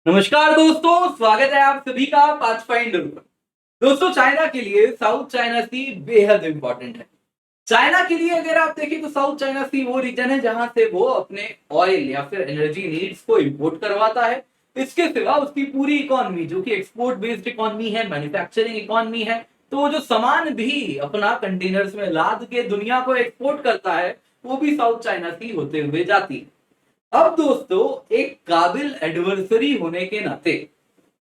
नमस्कार दोस्तों, स्वागत है आप सभी का पाथफाइंडर पर। दोस्तों, चाइना के लिए साउथ चाइना सी बेहद इंपॉर्टेंट है। चाइना के लिए अगर आप देखें तो साउथ चाइना सी वो रीजन है जहां से वो अपने ऑयल या फिर एनर्जी नीड्स को इंपोर्ट करवाता है। इसके सिवा उसकी पूरी इकोनॉमी जो कि एक्सपोर्ट बेस्ड इकोनॉमी है, मैन्युफैक्चरिंग इकोनॉमी है, तो वो जो सामान भी अपना कंटेनर्स में लाद के दुनिया को एक्सपोर्ट करता है वो भी साउथ चाइना सी होते हुए जाती है। अब दोस्तों, एक काबिल एडवर्सरी होने के नाते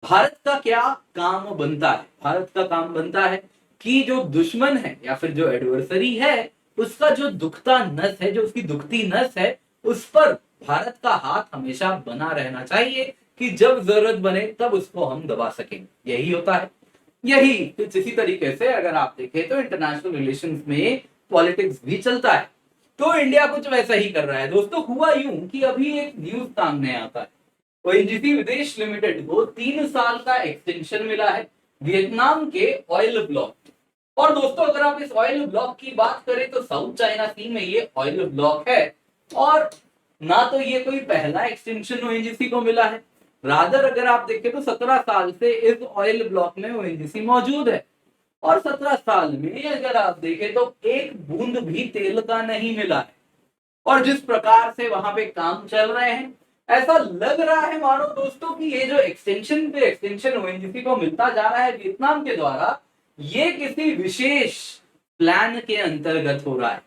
भारत का क्या काम बनता है? भारत का काम बनता है कि जो दुश्मन है या फिर जो एडवर्सरी है उसका जो दुखता नस है, जो उसकी दुखती नस है, उस पर भारत का हाथ हमेशा बना रहना चाहिए कि जब जरूरत बने तब उसको हम दबा सकें। यही होता है। यही कुछ इसी तरीके से अगर आप देखें तो इंटरनेशनल रिलेशंस में पॉलिटिक्स भी चलता है। तो इंडिया कुछ वैसा ही कर रहा है। दोस्तों, हुआ यूं कि अभी एक न्यूज सामने आता है। ओएनजीसी विदेश लिमिटेड को 3 साल का एक्सटेंशन मिला है वियतनाम के ऑयल ब्लॉक। और दोस्तों, अगर आप इस ऑयल ब्लॉक की बात करें तो साउथ चाइना सी में ये ऑयल ब्लॉक है। और ना तो ये कोई पहला एक्सटेंशन ओएनजीसी को मिला है, रादर अगर आप देखें तो 17 साल से इस ऑयल ब्लॉक में ओएनजीसी मौजूद है। और 17 साल में अगर आप देखें तो एक बूंद भी तेल का नहीं मिला है। और जिस प्रकार से वहां पे काम चल रहे हैं, ऐसा लग रहा है मानो दोस्तों कि ये जो एक्सटेंशन पे एक्सटेंशन ओएनजीसी को मिलता जा रहा है वियतनाम के द्वारा, ये किसी विशेष प्लान के अंतर्गत हो रहा है।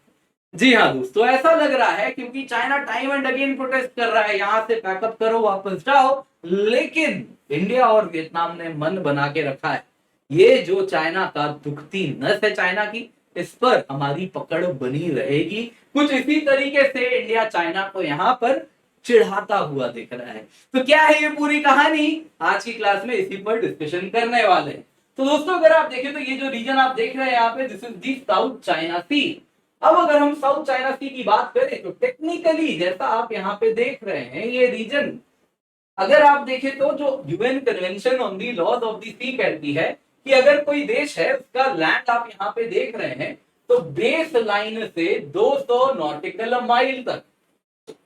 जी हाँ दोस्तों, ऐसा लग रहा है क्योंकि China time and again protest कर रहा है, यहां से पैकअप करो, वापस जाओ। लेकिन इंडिया और वियतनाम ने मन बना के रखा है, ये जो चाइना का दुखती नस है चाइना की, इस पर हमारी पकड़ बनी रहेगी। कुछ इसी तरीके से इंडिया चाइना को यहाँ पर चिढ़ाता हुआ दिख रहा है। तो क्या है ये पूरी कहानी, आज की क्लास में इसी पर डिस्कशन करने वाले हैं। तो दोस्तों, अगर आप देखें तो ये जो रीजन आप देख रहे हैं यहाँ पे, this is the South China Sea. अब अगर हम साउथ चाइना सी की बात करें तो टेक्निकली जैसा आप यहाँ पे देख रहे हैं, ये रीजन अगर आप देखें तो जो UN convention on the laws of the sea कहती है कि अगर कोई देश है उसका लैंड आप यहाँ पे देख रहे हैं तो बेस लाइन से 200 नॉटिकल माइल तक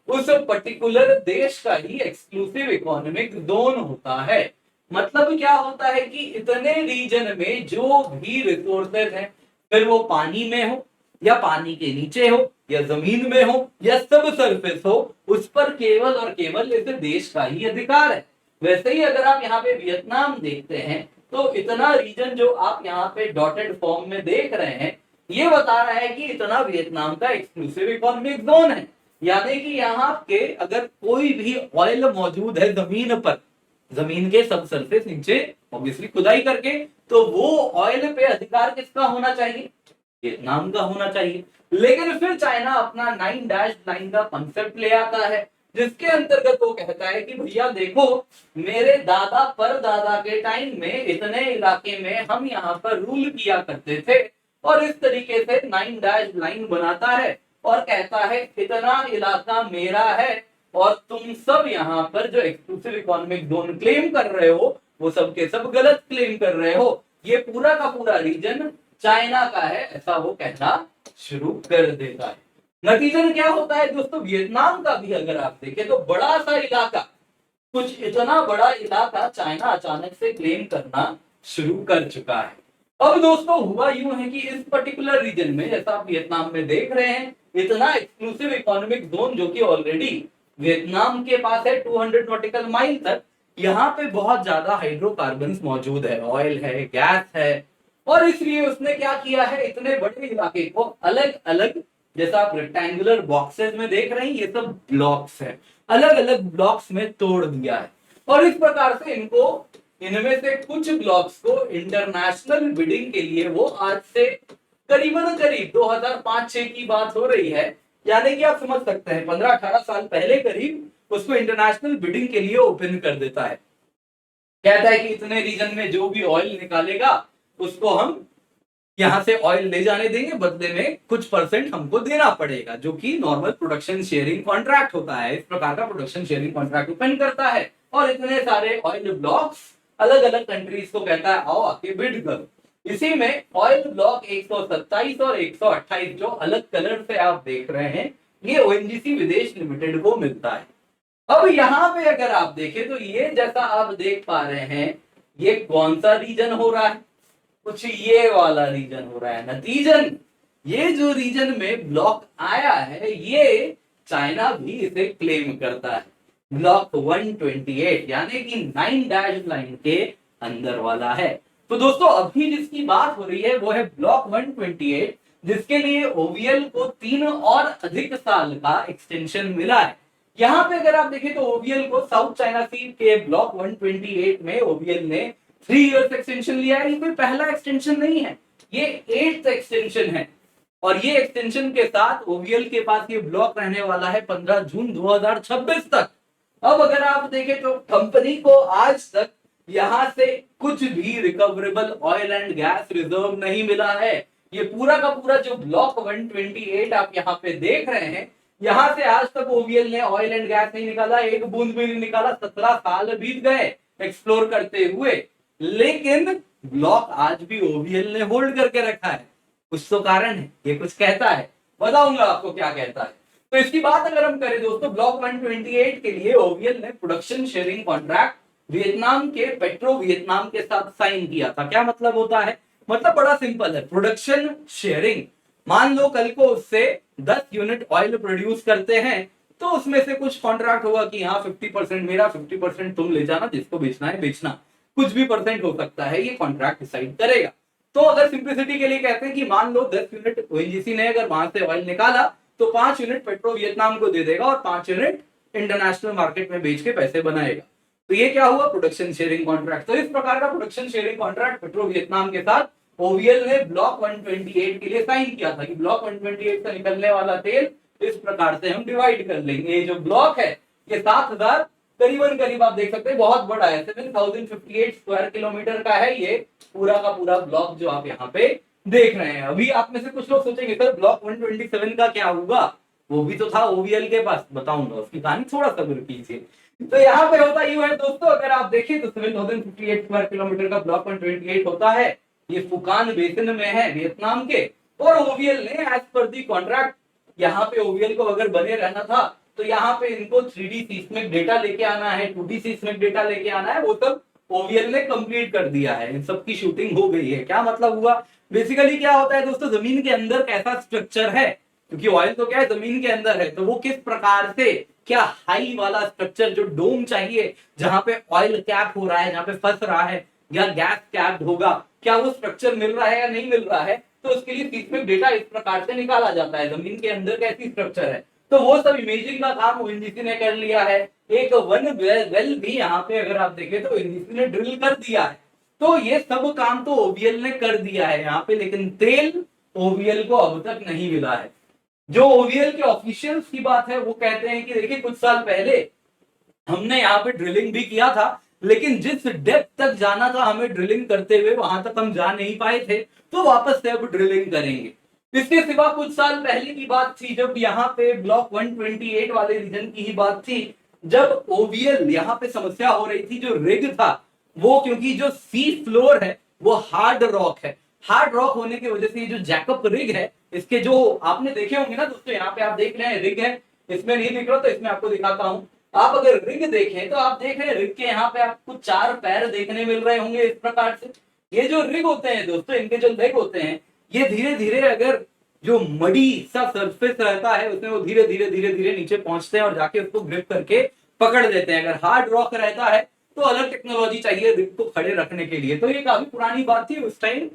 उस पर्टिकुलर देश का ही एक्सक्लूसिव इकोनॉमिक जोन होता है। मतलब क्या होता है कि इतने रीजन में जो भी रिसोर्सेज हैं, फिर वो पानी में हो या पानी के नीचे हो या जमीन में हो या सब सरफेस हो, उस पर केवल और केवल इस देश का ही अधिकार है। वैसे ही अगर आप यहाँ पे वियतनाम देखते हैं तो इतना रीजन जो आप यहाँ पे डॉटेड फॉर्म में देख रहे हैं, ये बता रहा है कि इतना वियतनाम का एक्सक्लूसिव इकोनॉमिक जोन है। यानी कि यहाँ के अगर कोई भी ऑयल मौजूद है जमीन पर, जमीन के सब सरफेस नीचे ऑब्वियसली खुदाई करके, तो वो ऑयल पे अधिकार किसका होना चाहिए? वियतनाम का होना चाहिए। लेकिन फिर चाइना अपना 9-9 का कॉन्सेप्ट ले आता है, जिसके अंतर्गत वो कहता है कि भैया देखो, मेरे दादा पर दादा के टाइम में इतने इलाके में हम यहाँ पर रूल किया करते थे। और इस तरीके से 9-9 बनाता है और कहता है इतना इलाका मेरा है। और तुम सब यहाँ पर जो एक्सक्लूसिव इकोनॉमिक जोन क्लेम कर रहे हो वो सब के सब गलत क्लेम कर रहे हो। ये पूरा का पूरा रीजन चाइना का है, ऐसा वो कहना शुरू कर देता है। नतीजन क्या होता है दोस्तों, वियतनाम का भी अगर आप देखें तो बड़ा सा इलाका, कुछ इतना बड़ा इलाका चाइना अचानक से क्लेम करना शुरू कर चुका है। अब दोस्तों, हुआ यूं है कि इस पर्टिकुलर रीजन में जैसा आप वियतनाम में देख रहे हैं, इतना एक्सक्लूसिव इकोनॉमिक जोन जो कि ऑलरेडी वियतनाम के पास है 200 नॉटिकल माइल तक, यहाँ पे बहुत ज्यादा हाइड्रोकार्बन मौजूद है, ऑयल है, गैस है। और इसलिए उसने क्या किया है, इतने बड़े इलाके को अलग अलग, जैसा आप रेक्टेंगुलर बॉक्सेस में देख रहे हैं, ये सब ब्लॉक्स है, अलग अलग ब्लॉक्स में तोड़ दिया है। और इस प्रकार से इनको, इनमें से कुछ ब्लॉक्स को इंटरनेशनल बिडिंग के लिए वो आज से करीबन करीब 2005-6 की बात हो रही है, यानी कि आप समझ सकते हैं 15-18 साल पहले करीब उसको इंटरनेशनल बिडिंग के लिए ओपन कर देता है। कहता है कि इतने रीजन में जो भी ऑयल निकालेगा उसको हम यहां से ऑयल ले जाने देंगे, बदले में कुछ परसेंट हमको देना पड़ेगा, जो कि नॉर्मल प्रोडक्शन शेयरिंग कॉन्ट्रैक्ट होता है। इस प्रकार का प्रोडक्शन शेयरिंग कॉन्ट्रैक्ट ओपन करता है और इतने सारे ऑयल ब्लॉक्स अलग अलग कंट्रीज को कहता है आओ आके बिड करो। इसी में ऑयल ब्लॉक 127 और 128 जो अलग कलर से आप देख रहे हैं, ये ओएनजीसी विदेश लिमिटेड को मिलता है। अब यहाँ पे अगर आप देखें तो ये जैसा आप देख पा रहे हैं, ये कौन सा रीजन हो रहा है, कुछ ये वाला रीजन हो रहा है। नतीजन ये जो रीजन में ब्लॉक आया है, ये चाइना भी इसे क्लेम करता है। ब्लॉक 128 यानी कि 9 डैश लाइन के अंदर वाला है। तो दोस्तों अभी जिसकी बात हो रही है वो है ब्लॉक 128, जिसके लिए ओवीएल को 3 और अधिक साल का एक्सटेंशन मिला है। यहाँ पे अगर आप देखें तो ओवीएल को साउथ चाइना सी के ब्लॉक 128 में ओवीएल ने 3 इयर्स एक्सटेंशन लिया है। ये कोई पहला एक्सटेंशन नहीं है, ये 8th एक्सटेंशन है। और ये एक्सटेंशन के साथ ओवीएल के पास ये ब्लॉक रहने वाला है 15 जून 2026 तक। अब अगर आप देखें तो कंपनी को आज तक यहां से कुछ भी recoverable oil and gas reserve नहीं मिला है। ये पूरा का पूरा जो ब्लॉक 128 आप यहाँ पे देख रहे हैं, यहां से आज तक ओवीएल ने ऑयल एंड गैस नहीं निकाला, एक बूंद भी नहीं निकाला। 17 साल बीत गए एक्सप्लोर करते हुए, लेकिन ब्लॉक आज भी ओवीएल ने होल्ड करके रखा है। कुछ तो कारण है, ये कुछ कहता है, बताऊंगा आपको क्या कहता है। तो इसकी बात अगर हम करें दोस्तों, ब्लॉक 128 के लिए ओवीएल ने प्रोडक्शन शेयरिंग कॉन्ट्रैक्ट वियतनाम के पेट्रो वियतनाम के साथ साइन किया था। क्या मतलब होता है? मतलब बड़ा सिंपल है, प्रोडक्शन शेयरिंग। मान लो कल को उससे 10 यूनिट ऑयल प्रोड्यूस करते हैं, तो उसमें से कुछ कॉन्ट्रैक्ट होगा कि हाँ 50% मेरा, 50% तुम ले जाना, जिसको बेचना है बेचना। कुछ भी परसेंट हो सकता है, ये कॉन्ट्रैक्ट डिसाइड करेगा। तो अगर सिंप्लिसिटी के लिए कहते हैं कि मान लो 10 यूनिट ओएनजीसी ने अगर वहां से ऑयल निकाला, तो 5 यूनिट पेट्रो वियतनाम को दे देगा और 5 यूनिट इंटरनेशनल मार्केट में बेच के पैसे बनाएगा। तो ये क्या हुआ? Production sharing contract. तो इस प्रकार का production sharing contract petro Vietnam के साथ ओवीएल ने ब्लॉक 128 के लिए साइन किया था कि ब्लॉक 128 से निकलने वाला तेल इस प्रकार से हम डिवाइड कर लेंगे। ये जो ब्लॉक है ये 7000 करीबन करीब आप देख सकते हैं, बहुत बड़ा है, 7058 स्क्वायर किलोमीटर का है ये पूरा का पूरा ब्लॉक जो आप यहाँ पे देख रहे हैं। अभी आप में से कुछ लोग सोचेंगे सर ब्लॉक 127 का क्या होगा, वो भी तो था ओवीएल के पास, बताऊंगा उसकी कहानी, थोड़ा सा कीजिए। तो यहाँ पे होता यूं है दोस्तों, अगर आप देखें तो 7058 स्क्वायर किलोमीटर का ब्लॉक 128 होता है। ये फुकान बेसिन में है वियतनाम के, और ओवीएल ने एज पर दी कॉन्ट्रैक्ट, यहाँ पे ओवीएल को अगर बने रहना था तो यहाँ पे इनको 3D सीस्मिक डेटा लेके आना है, 2D सीस्मिक डेटा लेके आना है, वो सब ओवीएल ने कंप्लीट कर दिया है। इन सब की शूटिंग हो गई है। क्या मतलब हुआ? बेसिकली क्या होता है दोस्तों, जमीन के अंदर कैसा स्ट्रक्चर है, क्योंकि ऑयल तो क्या है जमीन के अंदर है, तो वो किस प्रकार से, क्या हाई वाला स्ट्रक्चर जो डोम चाहिए जहां पे ऑयल कैप हो रहा है, जहां पे फंस रहा है, या गैस कैप्ड होगा, क्या वो स्ट्रक्चर मिल रहा है या नहीं मिल रहा है, तो उसके लिए सीस्मिक डेटा इस प्रकार से निकाला जाता है, जमीन के अंदर कैसी स्ट्रक्चर है। तो वो सब इमेजिंग का काम ओएनजीसी ने कर लिया है। एक वन वेल भी यहाँ पे अगर आप देखें तो ओएनजीसी ने ड्रिल कर दिया है। तो ये सब काम तो ओवीएल ने कर दिया है यहाँ पे, लेकिन तेल ओवीएल को अब तक नहीं मिला है। जो ओवीएल के ऑफिशियल्स की बात है वो कहते हैं कि देखिए कुछ साल पहले हमने यहाँ पे ड्रिलिंग भी किया था, लेकिन जिस डेप्थ तक जाना था हमें ड्रिलिंग करते हुए वहां तक हम जा नहीं पाए थे, तो वापस से अब ड्रिलिंग करेंगे। इसके सिवा कुछ साल पहले की बात थी जब यहाँ पे ब्लॉक 128 वाले रीजन की ही बात थी, जब ओवीएल यहाँ पे समस्या हो रही थी, जो रिग था वो, क्योंकि जो सी फ्लोर है वो हार्ड रॉक है, हार्ड रॉक होने की वजह से ये जो जैकअप रिग है, इसके जो आपने देखे होंगे ना दोस्तों, यहाँ पे आप देख रहे हैं रिग है, इसमें नहीं दिख रहा तो इसमें आपको दिखाता हूं। आप अगर रिग देखें तो आप देख रहे हैं रिग के यहाँ पे आपको 4 पैर देखने मिल रहे होंगे इस प्रकार से। ये जो रिग होते हैं दोस्तों, इनके जो लेग होते हैं, ये धीरे धीरे अगर जो मडी सा सरफेस रहता है उसमें वो धीरे धीरे धीरे धीरे नीचे पहुंचते हैं और जाके उसको ग्रिप करके पकड़ लेते हैं। अगर हार्ड रॉक रहता है तो अलग टेक्नोलॉजी चाहिए रिग को खड़े रखने के लिए। तो ये काफी पुरानी बात थी, उस टाइम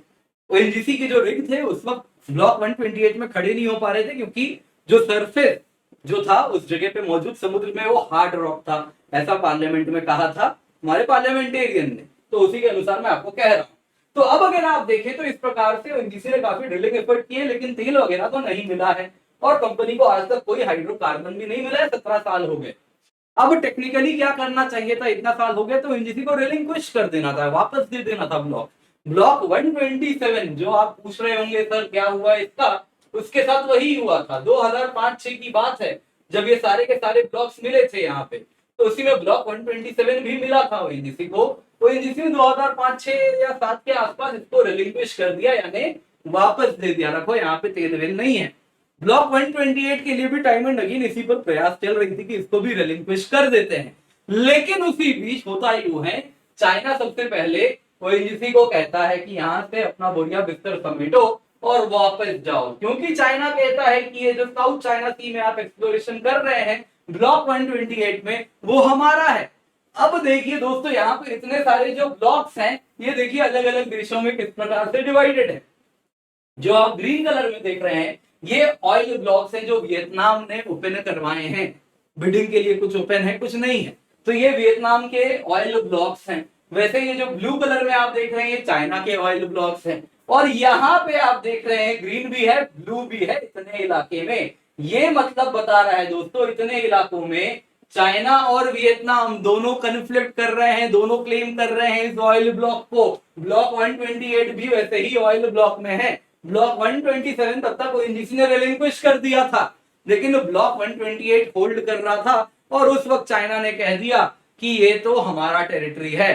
ओएनजीसी के जो रिग थे उस वक्त ब्लॉक 128 में खड़े नहीं हो पा रहे थे, क्योंकि जो सरफेस जो था उस जगह पे मौजूद समुद्र में वो हार्ड रॉक था। ऐसा पार्लियामेंट में कहा था हमारे पार्लियामेंटेरियन ने, तो उसी के अनुसार मैं आपको कह रहा हूं। तो अब अगर आप देखें तो इस प्रकार से ओएनजीसी ने काफी ड्रिलिंग एफर्ट किए, लेकिन तेल वगैरह तो नहीं मिला है, और कंपनी को आज तक कोई हाइड्रोकार्बन भी नहीं मिला है, 17 साल हो गए। अब टेक्निकली क्या करना चाहिए था, इतना साल हो गए तो ओएनजीसी को रिलिंक्विश कर देना था, वापस दे देना था ब्लॉक 127। जो आप पूछ रहे होंगे सर क्या हुआ इसका, उसके साथ वही हुआ था। 2005-6 की बात है जब ये सारे के सारे ब्लॉक्स मिले थे यहाँ पे, तो उसी में ब्लॉक 127 भी मिला था ओएनजीसी को। ओएनजीसी ने 2005-6 या 7 के आसपास इसको रिलिंक्विश कर दिया, यानी वापस दे दिया, रखो यहाँ पे तेल वेल नहीं है। ब्लॉक 128 के लिए भी टाइम एंड अगेन इसी पर प्रयास चल रही थी कि इसको भी रिलिंक्विश कर देते हैं, लेकिन उसी बीच होता यूं है, चाइना सबसे पहले ओएनजीसी को कहता है कि यहां से अपना बोरिया बिस्तर समेटो और वापस जाओ, क्योंकि चाइना कहता है कि ये जो साउथ चाइना सी में आप एक्सप्लोरेशन कर रहे हैं ब्लॉक 128 में, वो हमारा है। अब देखिए दोस्तों, यहाँ पे इतने सारे जो ब्लॉक्स हैं, ये देखिए अलग अलग देशों में किस प्रकार से डिवाइडेड है। जो आप ग्रीन कलर में देख रहे हैं, ये ऑयल ब्लॉक्स हैं जो वियतनाम ने ओपन करवाए हैं। बिडिंग के लिए कुछ ओपन है, कुछ नहीं है, तो ये वियतनाम के ऑयल ब्लॉक्स हैं। वैसे ये जो ब्लू कलर में आप देख रहे हैं, ये चाइना के ऑयल ब्लॉक्स हैं। और यहाँ पे आप देख रहे हैं ग्रीन भी है, ब्लू भी है इतने इलाके में। ये मतलब बता रहा है दोस्तों, इतने इलाकों में चाइना और वियतनाम दोनों कन्फ्लिक्ट कर रहे हैं, दोनों क्लेम कर रहे हैं इस ऑयल ब्लॉक को। ब्लॉक 128 भी वैसे ही ऑयल ब्लॉक में है। ब्लॉक 127 तब तक ओएनजीसी ने रिलिंक्विश कर दिया था, लेकिन ब्लॉक 128 होल्ड कर रहा था, और उस वक्त चाइना ने कह दिया कि ये तो हमारा टेरिटरी है।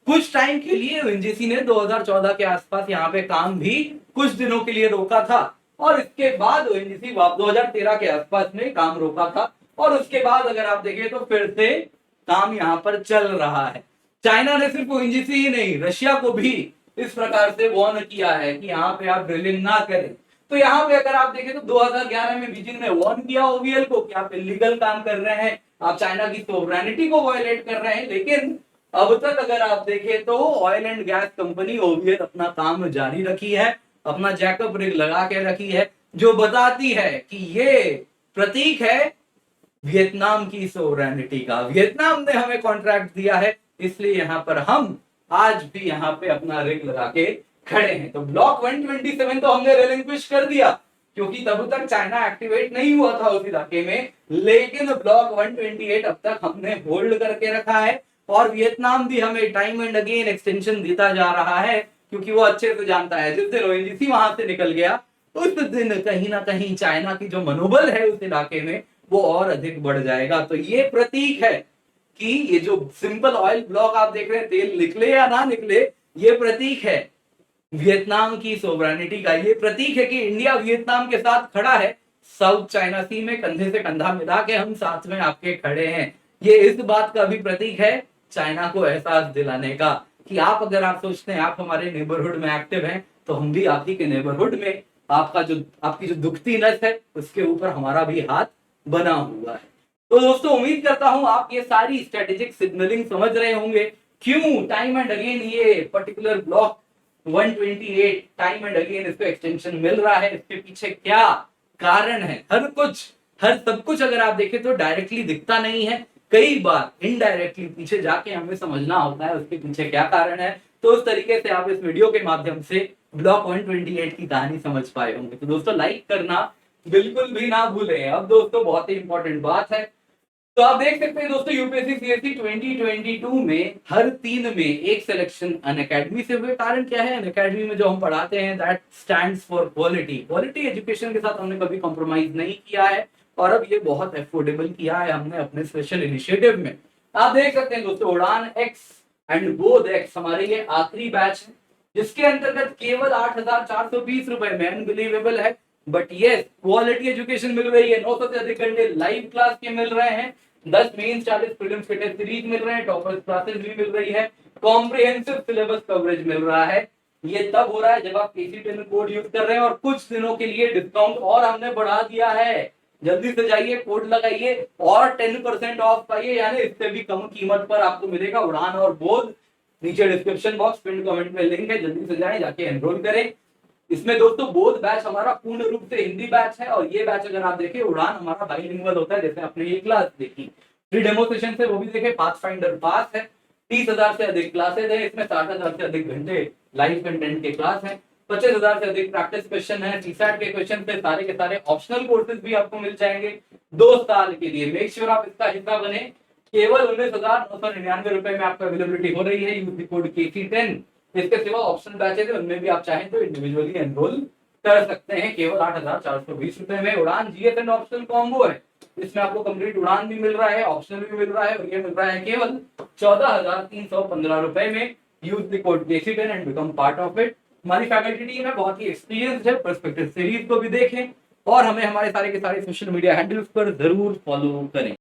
कुछ टाइम के लिए ओएनजीसी ने 2014 के आसपास यहाँ पे काम भी कुछ दिनों के लिए रोका था, और इसके बाद ओएनजीसी 2013 के आसपास में काम रोका था, और उसके बाद अगर आप देखें तो फिर से काम यहाँ पर चल रहा है। चाइना ने सिर्फ ओएनजीसी ही नहीं, रशिया को भी इस प्रकार से वार्न किया है कि यहाँ पे आप ड्रिलिंग ना करें। तो यहाँ पे अगर आप देखें तो 2011 में बीजिंग ने वार्न किया ओवीएल को कि आप इलीगल काम कर रहे हैं, आप चाइना की सोवरेनिटी को वायलेट कर रहे हैं, लेकिन अब तक अगर आप देखें तो oil and gas company OVL अपना काम जारी रखी है, अपना जैकअप रिग लगा के रखी है, जो बताती है कि ये प्रतीक है वियतनाम की सोवरेनिटी का। वियतनाम ने हमें कॉन्ट्रैक्ट दिया है, इसलिए यहाँ पर हम आज भी यहाँ पे अपना रिग लगा के खड़े हैं। तो ब्लॉक 127 तो हमने रिलिंक्विश कर दिया, क्योंकि तब तक चाइना एक्टिवेट नहीं हुआ था उस इलाके में, लेकिन ब्लॉक 128 अब तक हमने होल्ड करके रखा है, और वियतनाम भी हमें टाइम एंड अगेन एक्सटेंशन देता जा रहा है, क्योंकि वो अच्छे से जानता है जिस दिन ओएनजीसी वहां से निकल गया, उस दिन कहीं ना कहीं चाइना की जो मनोबल है उस इलाके में वो और अधिक बढ़ जाएगा। तो ये प्रतीक है कि ये जो सिंपल ऑयल ब्लॉक आप देख रहे हैं, तेल निकले या ना निकले, ये प्रतीक है वियतनाम की सोवरेनिटी का। ये प्रतीक है कि इंडिया वियतनाम के साथ खड़ा है, साउथ चाइना सी में कंधे से कंधा मिला के हम साथ में आपके खड़े हैं। ये इस बात का भी प्रतीक है, चाइना को एहसास दिलाने का, कि आप अगर आप सोचते हैं आप हमारे नेबरहुड में एक्टिव हैं, तो हम भी आप ही के नेबरहुड में, आपकी जो दुखती नस है उसके ऊपर हमारा भी हाथ बना हुआ है। तो दोस्तों, उम्मीद करता हूं आप ये सारी स्ट्रेटेजिक सिग्नलिंग समझ रहे होंगे, क्यों टाइम एंड अगेन ये particular block 128 time and again इसको एक्सटेंशन मिल रहा है, इसके पीछे क्या कारण है। हर सब कुछ अगर आप देखें तो डायरेक्टली दिखता नहीं है, कई बार इनडायरेक्टली पीछे जाके हमें समझना होता है उसके पीछे क्या कारण है। तो उस तरीके से आप इस वीडियो के माध्यम से ब्लॉक 128 की कहानी समझ पाए होंगे। तो दोस्तों, लाइक करना बिल्कुल भी ना भूलें। अब दोस्तों, बहुत ही इंपॉर्टेंट बात है, तो आप देख सकते हैं दोस्तों, यूपीएससी सीएससी 2022 में हर 3 में एक सिलेक्शन अनअकैडमी से हुए। कारण क्या है? अनअकैडमी में जो हम पढ़ाते हैं that stands for quality. Quality education के साथ हमने कभी कॉम्प्रोमाइज नहीं किया है, और अब ये बहुत अफोर्डेबल किया है हमने अपने स्पेशल इनिशिएटिव में। आप देख सकते हैं दोस्तों, उड़ान एक्स एंड बोध एक्स हमारे ये आखिरी बैच है, जिसके अंतर्गत केवल 8,420 रुपए में, अनबिलीवेबल है बट यस क्वालिटी एजुकेशन मिल रही है। 900 से अधिक घंटे लाइव क्लास के मिल रहे हैं, 10 मेंस 40 प्रीलिम्स के टेस्ट सीरीज मिल रहे हैं, टॉपर्स क्लासेस भी मिल रही है, कॉम्प्रिहेंसिव सिलेबस कवरेज मिल रहा है। ये तब हो रहा है जब आप KC10 कोड यूज कर रहे हैं, और कुछ दिनों के लिए डिस्काउंट और हमने बढ़ा दिया है। जल्दी से जाइए, कोड लगाइए और 10% ऑफ पाइए, यानी इससे भी कम कीमत पर आपको मिलेगा उड़ान और बोध। नीचे डिस्क्रिप्शन बॉक्स पिन कमेंट में लिंक है, जल्दी से जाएं, जाके एनरोल करें। इसमें दोस्तों बोध बैच हमारा पूर्ण रूप से हिंदी बैच है, और ये बैच अगर आप देखें, उड़ान हमारा बाइलिंगुअल होता है, जैसे आपने ये क्लास देखी फ्री डेमो सेशन से, वो भी देखे। पाथफाइंडर पास है, 30,000 से अधिक क्लासेज है इसमें, 60,000 से अधिक घंटे लाइव कंटेंट के क्लास है, 25,000 से अधिक प्रैक्टिस क्वेश्चन है, सीसैट के क्वेश्चन पे सारे के सारे ऑप्शनल कोर्सेज भी आपको मिल जाएंगे 2 साल के लिए। मेक श्योर आप इसका हिस्सा बने। केवल 19,999 रुपए में आपको अवेलेबिलिटी हो रही है, यूज कोड KC10। इसके सिवा ऑप्शनल बैचेस है, उनमें भी आप चाहें तो इंडिविजुअली एनरोल कर सकते हैं, केवल 8,420 रुपए में। उड़ान GS ऑप्शनल कॉम्बो है, इसमें आपको कंप्लीट उड़ान भी मिल रहा है, ऑप्शनल भी मिल रहा है, और ये मिल रहा है केवल 14,315 रुपए में। Use the code KC10 and become part of it. हमारी फैकल्टी टीम है बहुत ही एक्सपीरियंस्ड है, पर्सपेक्टिव सीरीज को भी देखें और हमें हमारे सारे के सारे सोशल मीडिया हैंडल्स पर जरूर फॉलो करें।